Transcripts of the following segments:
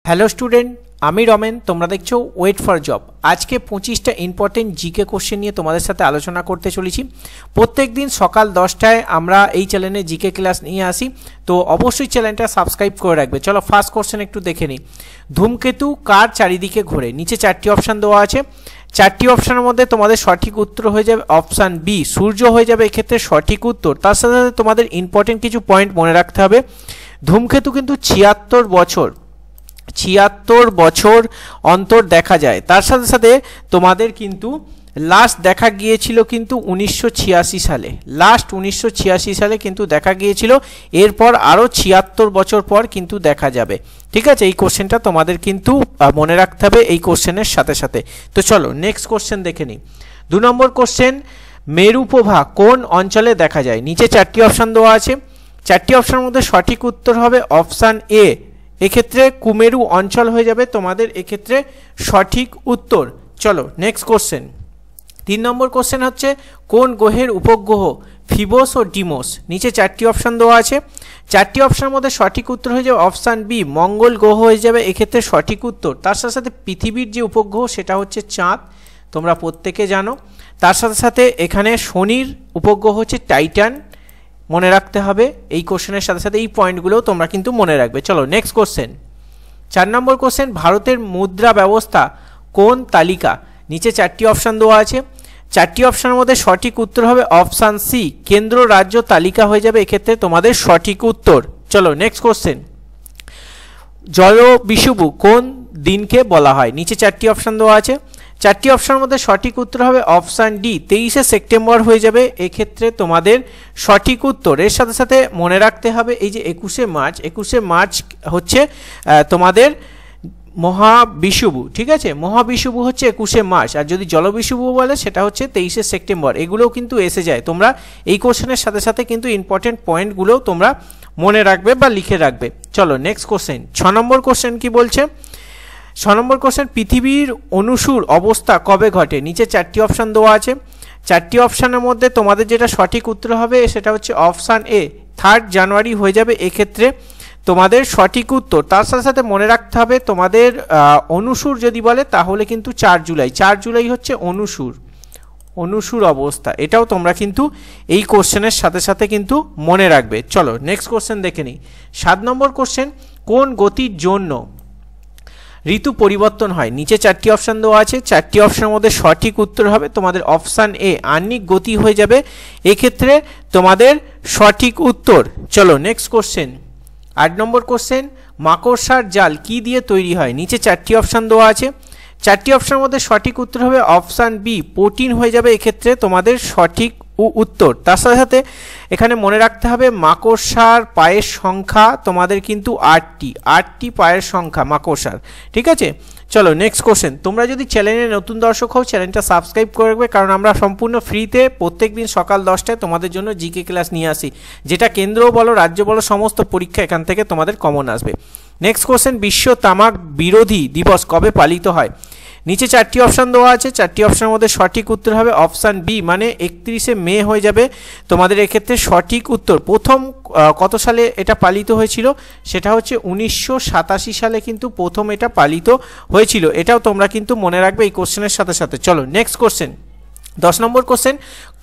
Hello student, আমি রমেন। তোমরা দেখছো ওয়েট ফর জব। আজকে 25টা ইম্পর্টেন্ট জিকে কোশ্চেন নিয়ে তোমাদের সাথে আলোচনা করতে চলেছি। প্রত্যেক দিন সকাল 10টায় আমরা এই চ্যানেলে জিকে ক্লাস নিয়ে আসি, তো অবশ্যই চ্যানেলটা সাবস্ক্রাইব করে রাখবে। চলো ফার্স্ট কোশ্চেন একটু দেখে নিই। ধূমকেতু কার চারিদিকে ঘোরে? নিচে 4টি অপশান দেওয়া আছে। 4টি অপশানের মধ্যে তোমাদের সঠিক উত্তর হয়ে যাবে অপশান বি, সূর্য হয়ে যাবে এক্ষেত্রে সঠিক উত্তর। তার সাথে সাথে তোমাদের ইম্পর্টেন্ট কিছু পয়েন্ট মনে রাখতে হবে। ধূমকেতু কিন্তু 76 বছর অন্তর দেখা যায়। তার সাথে সাথে তোমাদের কিন্তু লাস্ট দেখা গিয়েছিল কিন্তু 1986 সালে, লাস্ট 1986 সালে কিন্তু দেখা গিয়েছিল। এরপর আরও 76 বছর পর কিন্তু দেখা যাবে। ঠিক আছে, এই কোশ্চেনটা তোমাদের কিন্তু মনে রাখতে হবে এই কোশ্চেনের সাথে সাথে। তো চলো নেক্সট কোশ্চেন দেখে নিই। 2 নম্বর কোশ্চেন, মেরুপ্রভা কোন অঞ্চলে দেখা যায়? নিচে 4টি অপশান দেওয়া আছে। 4টি অপশানের মধ্যে সঠিক উত্তর হবে অপশান এ, এক্ষেত্রে কুমেরু অঞ্চল হয়ে যাবে তোমাদের এক্ষেত্রে সঠিক উত্তর। চলো নেক্সট কোশ্চেন। 3 নম্বর কোশ্চেন হচ্ছে, কোন গ্রহের উপগ্রহ ফিবোস ও ডিমোস? নিচে 4টি অপশান দেওয়া আছে। 4টি অপশানের মধ্যে সঠিক উত্তর হয়ে যাবে অপশান বি, মঙ্গল গ্রহ হয়ে যাবে এক্ষেত্রে সঠিক উত্তর। তার সাথে সাথে পৃথিবীর যে উপগ্রহ সেটা হচ্ছে চাঁদ, তোমরা প্রত্যেকে জানো। তার সাথে সাথে এখানে শনির উপগ্রহ হচ্ছে টাইটান, মনে রাখতে হবে এই কোশ্চেনের সাথে সাথে এই পয়েন্টগুলোও তোমরা কিন্তু মনে রাখবে। চলো নেক্সট কোশ্চেন। 4 নম্বর কোশ্চেন, ভারতের মুদ্রা ব্যবস্থা কোন তালিকা? নিচে 4টি অপশান দেওয়া আছে। 4টি অপশানের মধ্যে সঠিক উত্তর হবে অপশান সি, কেন্দ্র রাজ্য তালিকা হয়ে যাবে এক্ষেত্রে তোমাদের সঠিক উত্তর। চলো নেক্সট কোশ্চেন। জলবিষুবু কোন দিনকে বলা হয়? নিচে 4টি অপশান দেওয়া আছে। 4টি অপশানের মধ্যে সঠিক উত্তর হবে অপশান ডি, 23শে সেপ্টেম্বর হয়ে যাবে এক্ষেত্রে তোমাদের সঠিক উত্তর। এর সাথে সাথে মনে রাখতে হবে এই যে 21শে মার্চ হচ্ছে তোমাদের মহাবিষুবু। ঠিক আছে, মহাবিষুবু হচ্ছে 21শে মার্চ, আর যদি জলবিষুবু বলে সেটা হচ্ছে 23শে সেপ্টেম্বর। এগুলোও কিন্তু এসে যায়। তোমরা এই কোশ্চেনের সাথে সাথে কিন্তু ইম্পর্টেন্ট পয়েন্টগুলোও তোমরা মনে রাখবে বা লিখে রাখবে। চলো নেক্সট কোশ্চেন। 6 নম্বর কোশ্চেন কি বলছে? 6 নম্বর কোশ্চেন, পৃথিবীর অনুসুর অবস্থা কবে ঘটে? নিচে 4টি অপশান দেওয়া আছে। 4টি অপশানের মধ্যে তোমাদের যেটা সঠিক উত্তর হবে সেটা হচ্ছে অপশান এ, 3 জানুয়ারি হয়ে যাবে এক্ষেত্রে তোমাদের সঠিক উত্তর। তার সাথে সাথে মনে রাখতে হবে তোমাদের অনুসুর যদি বলে তাহলে কিন্তু 4 জুলাই হচ্ছে অনুসুর অবস্থা। এটাও তোমরা কিন্তু এই কোশ্চেনের সাথে সাথে কিন্তু মনে রাখবে। চলো নেক্সট কোশ্চেন দেখে নিই। 7 নম্বর কোশ্চেন, কোন গতির জন্য ঋতু পরিবর্তন হয়? নিচে 4টি অপশান দেওয়া আছে। 4টি অপশানের মধ্যে সঠিক উত্তর হবে তোমাদের অপশান এ, আহ্নিক গতি হয়ে যাবে এক্ষেত্রে তোমাদের সঠিক উত্তর। চলো নেক্সট কোশ্চেন। 8 নম্বর কোশ্চেন, মাকড়সার জাল কি দিয়ে তৈরি হয়? নিচে 4টি অপশান দেওয়া আছে। 4টি অপশানের মধ্যে সঠিক উত্তর হবে অপশান বি, প্রোটিন হয়ে যাবে এক্ষেত্রে তোমাদের সঠিক উত্তর। তার সাথে সাথে এখানে মনে রাখতে হবে মাকড়সার পায়ের সংখ্যা তোমাদের কিন্তু 8টি পায়ের সংখ্যা মাকড়সার। ঠিক আছে, চলো নেক্সট কোশ্চেন। তোমরা যদি চ্যানেলে নতুন দর্শক হও চ্যানেলটা সাবস্ক্রাইব করে রাখবে, কারণ আমরা সম্পূর্ণ ফ্রিতে প্রত্যেক দিন সকাল 10টায় তোমাদের জন্য জিকে ক্লাস নিয়ে আসি, যেটা কেন্দ্র বলো রাজ্য বলো সমস্ত পরীক্ষা এখান থেকে তোমাদের কমন আসবে। নেক্সট কোশ্চেন, বিশ্ব তামাক বিরোধী দিবস কবে পালিত হয়? নিচে 4টি অপশান দেওয়া আছে। 4টি অপশানের মধ্যে সঠিক উত্তর হবে অপশান বি, মানে 31শে মে হয়ে যাবে তোমাদের এক্ষেত্রে সঠিক উত্তর। প্রথম কত সালে এটা পালিত হয়েছিল? সেটা হচ্ছে 1987 সালে কিন্তু প্রথম এটা পালিত হয়েছিল। এটাও তোমরা কিন্তু মনে রাখবে এই কোশ্চেনের সাথে সাথে। চলো নেক্সট কোশ্চেন। 10 নম্বর কোশ্চেন,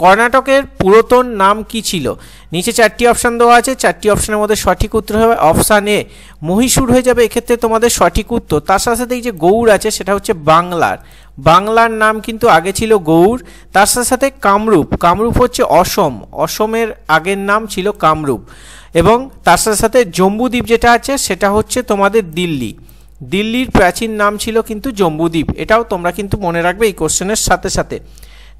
কর্ণাটকের পুরাতন নাম কি ছিল? নিচে 4টি অপশান দেওয়া আছে। 4টি অপশানের মধ্যে সঠিক উত্তর হবে অপশান এ, মহীশূর হয়ে যাবে এক্ষেত্রে তোমাদের সঠিক উত্তর। তার সাথে সাথে এই যে গৌড় আছে সেটা হচ্ছে বাংলার নাম কিন্তু আগে ছিল গৌড়। তার সাথে সাথে কামরূপ হচ্ছে অসমের আগের নাম ছিল কামরূপ। এবং তার সাথে সাথে জম্বুদ্বীপ যেটা আছে সেটা হচ্ছে তোমাদের দিল্লির প্রাচীন নাম ছিল কিন্তু জম্বুদ্বীপ। এটাও তোমরা কিন্তু মনে রাখবে এই কোশ্চেনের সাথে সাথে।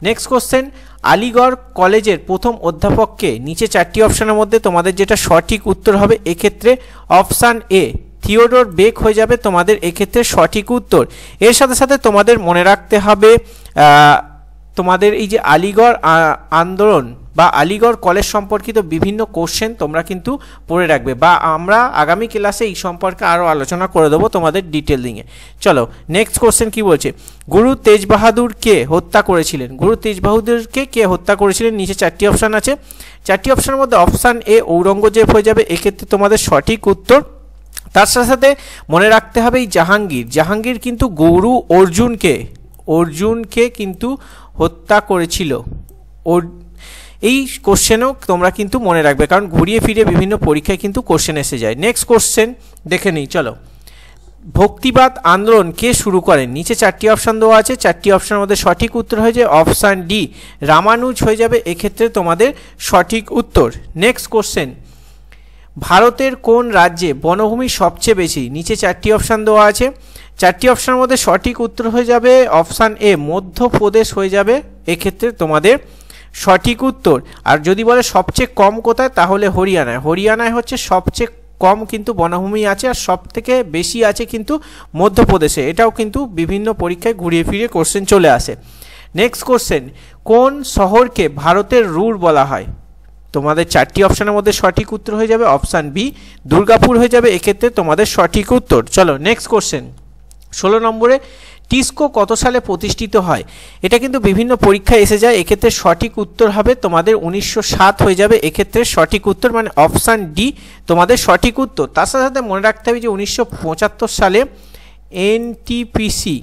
নেক্সট কোশ্চেন, আলিগড় কলেজের প্রথম অধ্যাপককে? নিচে 4টি অপশানের মধ্যে তোমাদের যেটা সঠিক উত্তর হবে এক্ষেত্রে অপশান এ, থিওডোর বেক হয়ে যাবে তোমাদের এক্ষেত্রে সঠিক উত্তর। এর সাথে সাথে তোমাদের মনে রাখতে হবে তোমাদের এই যে আলিগড় আন্দোলন বা আলিগড় কলেজ সম্পর্কিত বিভিন্ন কোশ্চেন তোমরা কিন্তু পড়ে রাখবে, বা আমরা আগামী ক্লাসে এই সম্পর্কে আরও আলোচনা করে দেবো তোমাদের ডিটেলিংয়ে। চলো নেক্সট কোশ্চেন কি বলছে, গুরু তেজ বাহাদুরকে হত্যা করেছিলেন? গুরু তেজ বাহাদুরকে কে হত্যা করেছিলেন? নিচে 4টি অপশান আছে। 4টি অপশানের মধ্যে অপশান এ ঔরঙ্গজেব হয়ে যাবে এক্ষেত্রে তোমাদের সঠিক উত্তর। তার সাথে সাথে মনে রাখতে হবে এই জাহাঙ্গীর কিন্তু গৌরু অর্জুনকে কিন্তু হত্যা করেছিল। এই কোশ্চেনও তোমরা কিন্তু মনে রাখবে, কারণ ঘুরিয়ে ফিরে বিভিন্ন পরীক্ষায় কিন্তু কোশ্চেন এসে যায়। নেক্সট কোশ্চেন দেখে নিই চলো। ভক্তিবাদ আন্দোলন কে শুরু করেন? নিচে 4টি অপশান দেওয়া আছে, 4টি অপশানের মধ্যে সঠিক উত্তর হয়ে যায় অপশান ডি রামানুজ হয়ে যাবে এক্ষেত্রে তোমাদের সঠিক উত্তর। নেক্সট কোশ্চেন, ভারতের কোন রাজ্যে বনভূমি সবচেয়ে বেশি? নিচে 4টি অপশান দেওয়া আছে, 4টি অপশানের মধ্যে সঠিক উত্তর হয়ে যাবে অপশান এ মধ্যপ্রদেশ হয়ে যাবে এক্ষেত্রে তোমাদের সঠিক উত্তর। আর যদি বলে সবচেয়ে কম কোথায়, তাহলে হরিয়ানায় হচ্ছে সবচেয়ে কম কিন্তু বনভূমি আছে, আর সব থেকে বেশি আছে কিন্তু মধ্যপ্রদেশে। এটাও কিন্তু বিভিন্ন পরীক্ষায় ঘুরিয়ে ফিরিয়ে কোশ্চেন চলে আসে। নেক্সট কোশ্চেন, কোন শহরকে ভারতের রুর বলা হয়? তোমাদের 4টি অপশানের মধ্যে সঠিক উত্তর হয়ে যাবে অপশান বি দুর্গাপুর হয়ে যাবে এক্ষেত্রে তোমাদের সঠিক উত্তর। চলো নেক্সট কোশ্চেন 16 নম্বরে, টিস্কো কত সালে প্রতিষ্ঠিত হয়? এটা কিন্তু বিভিন্ন পরীক্ষায় এসে যায়, এক্ষেত্রে সঠিক উত্তর হবে তোমাদের 1907 হয়ে যাবে এক্ষেত্রে সঠিক উত্তর, মানে অপশান ডি তোমাদের সঠিক উত্তর। তার সাথে সাথে মনে রাখতে হবে যে 1975 সালে এনটিপিসি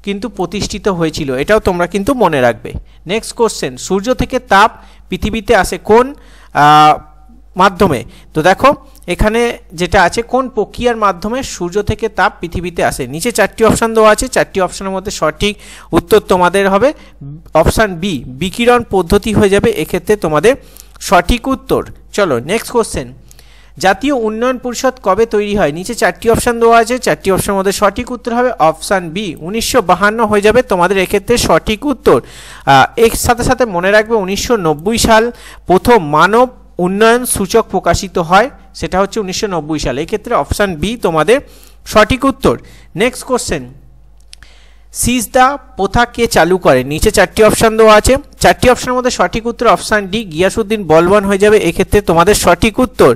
কিন্তু প্রতিষ্ঠিত হয়েছিল, এটাও তোমরা কিন্তু মনে রাখবে। নেক্সট কোশ্চেন, সূর্য থেকে তাপ পৃথিবীতে আসে কোন মাধ্যমে? তো দেখো এখানে যেটা আছে, কোন প্রক্রিয়ার মাধ্যমে সূর্য থেকে তাপ পৃথিবীতে আসে? নিচে 4টি অপশান দেওয়া আছে, 4টি অপশানের মধ্যে সঠিক উত্তর তোমাদের হবে অপশান বি বিকিরণ পদ্ধতি হয়ে যাবে এক্ষেত্রে তোমাদের সঠিক উত্তর। চলো নেক্সট কোশ্চেন, জাতীয় উন্নয়ন পরিষদ কবে তৈরি হয়? নিচে 4টি অপশান দেওয়া আছে, 4টি অপশানের মধ্যে সঠিক উত্তর হবে অপশান বি 1952 হয়ে যাবে তোমাদের এক্ষেত্রে সঠিক উত্তর। এর সাথে সাথে মনে রাখবে 1990 সাল প্রথম মানব উন্নয়ন সূচক প্রকাশিত হয়, সেটা হচ্ছে 1990 সালে, এক্ষেত্রে অপশান বি তোমাদের সঠিক উত্তর। নেক্সট কোশ্চেন, সিজদা প্রথা কে চালু করে? নিচে 4টি অপশান দেওয়া আছে, 4টি অপশানের মধ্যে সঠিক উত্তর অপশান ডি গিয়াসউদ্দিন বলবন হয়ে যাবে এক্ষেত্রে তোমাদের সঠিক উত্তর।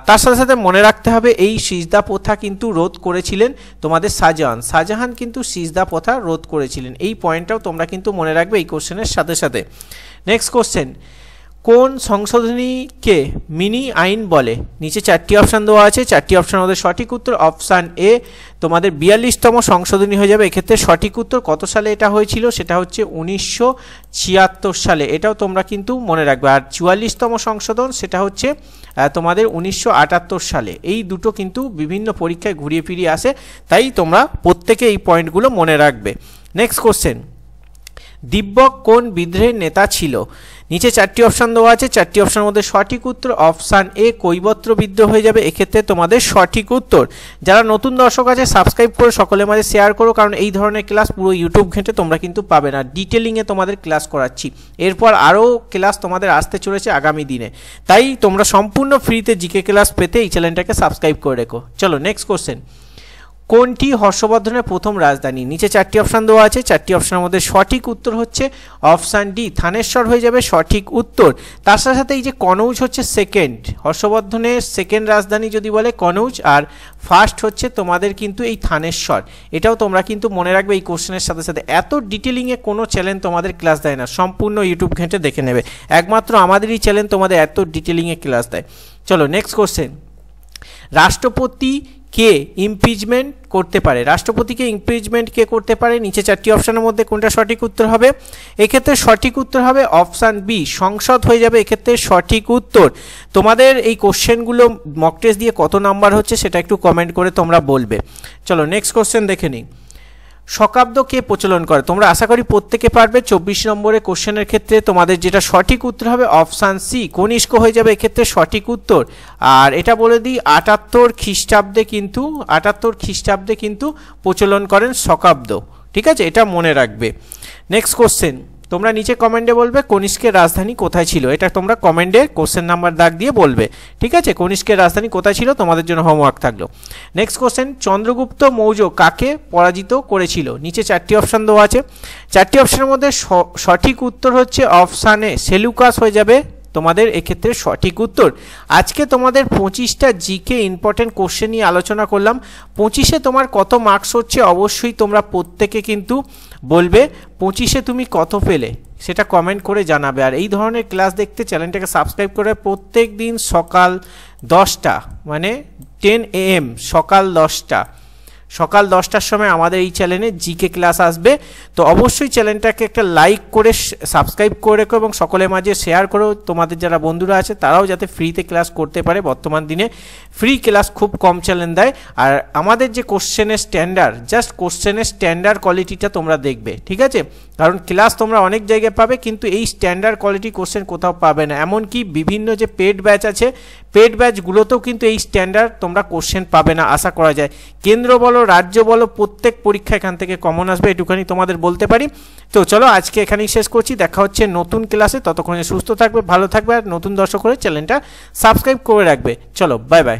তার সাথে সাথে মনে রাখতে হবে এই সিজদা প্রথা কিন্তু রোধ করেছিলেন তোমাদের শাহজাহান কিন্তু সিজদা প্রথা রোধ করেছিলেন, এই পয়েন্টটাও তোমরা কিন্তু মনে রাখবে এই কোশ্চেনের সাথে সাথে। নেক্সট কোশ্চেন, কোন সংশোধনীকে মিনি আইন বলে? নিচে 4টি অপশান দেওয়া আছে, 4টি অপশানের মধ্যে সঠিক উত্তর অপশান এ তোমাদের 42তম সংশোধনী হয়ে যাবে এক্ষেত্রে সঠিক উত্তর। কত সালে এটা হয়েছিল? সেটা হচ্ছে 1976 সালে, এটাও তোমরা কিন্তু মনে রাখবে। আর 44তম সংশোধন সেটা হচ্ছে তোমাদের 1978 সালে। এই দুটো কিন্তু বিভিন্ন পরীক্ষায় ঘুরিয়ে ফিরিয়ে আসে, তাই তোমরা প্রত্যেকে এই পয়েন্টগুলো মনে রাখবে। নেক্সট কোশ্চেন, দিব্যক কোন বিদ্রোহের নেতা ছিল? নিচে 4টি অপশান দেওয়া আছে, 4টি অপশানের মধ্যে সঠিক উত্তর অপশান এ কৈবত্র বিদ্রোহ হয়ে যাবে এক্ষেত্রে তোমাদের সঠিক উত্তর। যারা নতুন দর্শক আছে সাবস্ক্রাইব করে সকলের মাঝে শেয়ার করো, কারণ এই ধরনের ক্লাস পুরো ইউটিউব ঘেঁটে তোমরা কিন্তু পাবে না, ডিটেলিংয়ে তোমাদের ক্লাস করাচ্ছি। এরপর আরও ক্লাস তোমাদের আসতে চলেছে আগামী দিনে, তাই তোমরা সম্পূর্ণ ফ্রিতে জিকে ক্লাস পেতে এই চ্যানেলটাকে সাবস্ক্রাইব করে রেখো। চলো নেক্সট কোশ্চেন, কোনটি হর্ষবর্ধনের প্রথম রাজধানী? নিচে 4টি অপশান দেওয়া আছে, 4টি অপশানের মধ্যে সঠিক উত্তর হচ্ছে অপশান ডি থানেশ্বর হয়ে যাবে সঠিক উত্তর। তার সাথে সাথে এই যে কনৌজ হচ্ছে সেকেন্ড, হর্ষবর্ধনের সেকেন্ড রাজধানী যদি বলে কনৌজ, আর ফার্স্ট হচ্ছে তোমাদের কিন্তু এই থানেশ্বর, এটাও তোমরা কিন্তু মনে রাখবে এই কোশ্চেনের সাথে সাথে। এত ডিটেলিংয়ে কোনো চ্যানেল তোমাদের ক্লাস দেয় না, সম্পূর্ণ ইউটিউব ঘেঁটে দেখে নেবে, একমাত্র আমাদেরই চ্যানেল তোমাদের এত ডিটেলিংয়ে ক্লাস দেয়। চলো নেক্সট কোশ্চেন, রাষ্ট্রপতি কে ইমপিচমেন্ট করতে পারে? রাষ্ট্রপতিকে ইমপিচমেন্ট কে করতে পারে? নিচে 4টি অপশানের মধ্যে কোনটা সঠিক উত্তর হবে? এক্ষেত্রে সঠিক উত্তর হবে অপশান বি সংসদ হয়ে যাবে এক্ষেত্রে সঠিক উত্তর। তোমাদের এই কোশ্চেনগুলো মক টেস্ট দিয়ে কত নাম্বার হচ্ছে সেটা একটু কমেন্ট করে তোমরা বলবে। চলো নেক্সট কোশ্চেন দেখে নিই, শকাব্দ কে প্রচলন করে? তোমরা আশা করি প্রত্যেকে পারবে। 24 নম্বরের কোশ্চেনের ক্ষেত্রে তোমাদের যেটা সঠিক উত্তর হবে অপশান সি কনিষ্ক হয়ে যাবে এক্ষেত্রে সঠিক উত্তর। আর এটা বলে দিই 78 খ্রিস্টাব্দে কিন্তু প্রচলন করেন শকাব্দ, ঠিক আছে, এটা মনে রাখবে। নেক্সট কোশ্চেন, তোমরা নিচে কমেন্টে বলবে কনিষ্কের রাজধানী কোথায় ছিল, এটা তোমরা কমেন্টে কোশ্চেন নাম্বার দাগ দিয়ে বলবে, ঠিক আছে। কনিষ্কের রাজধানী কোথায় ছিল তোমাদের জন্য হোমওয়ার্ক থাকলো। নেক্সট কোশ্চেন, চন্দ্রগুপ্ত মৌর্য কাকে পরাজিত করেছিল? নিচে 4টি অপশান দেওয়া আছে, 4টি অপশানের মধ্যে সঠিক উত্তর হচ্ছে অপশান এ সেলুকাস হয়ে যাবে তোমাদের এক্ষেত্রে সঠিক উত্তর। আজকে তোমাদের 25টা জিকে ইম্পর্টেন্ট কোশ্চেন নিয়ে আলোচনা করলাম। 25-এ তোমার কত মার্কস হচ্ছে অবশ্যই তোমরা প্রত্যেকে কিন্তু বলবে 25-এ তুমি কত পেলে, সেটা কমেন্ট করে জানাবে। আর এই ধরনের ক্লাস দেখতে চ্যানেলটাকে সাবস্ক্রাইব করে প্রত্যেক দিন সকাল 10টা মানে 10 AM সকাল 10টার সময় আমাদের এই চ্যানেলে জিকে ক্লাস আসবে। তো অবশ্যই চ্যানেলটাকে একটা লাইক করে সাবস্ক্রাইব করে রেখো এবং সকলের মাঝে শেয়ার করো, তোমাদের যারা বন্ধুরা আছে তারাও যাতে ফ্রিতে ক্লাস করতে পারে। বর্তমান দিনে ফ্রি ক্লাস খুব কম চ্যানেল দেয়। আর আমাদের যে কোশ্চেনের স্ট্যান্ডার্ড, জাস্ট কোশ্চেনের স্ট্যান্ডার্ড কোয়ালিটিটা তোমরা দেখবে, ঠিক আছে? কারণ ক্লাস তোমরা অনেক জায়গায় পাবে কিন্তু এই স্ট্যান্ডার্ড কোয়ালিটি কোশ্চেন কোথাও পাবে না। এমনকি বিভিন্ন যে পেড ব্যাচ আছে, পেড ব্যাচগুলোতেও কিন্তু এই স্ট্যান্ডার্ড তোমরা কোশ্চেন পাবে না আশা করা যায়। কেন্দ্র বলো রাজ্য বলো প্রত্যেক পরীক্ষা এখান থেকে কমন আসবে, এটুখানি তোমাদের বলতে পারি। তো চলো আজকে এখানেই শেষ করছি, দেখা হচ্ছে নতুন ক্লাসে। ততক্ষণে সুস্থ থাকবে, ভালো থাকবে আর নতুন দর্শক করে চ্যানেলটা সাবস্ক্রাইব করে রাখবে। চলো বাই বাই।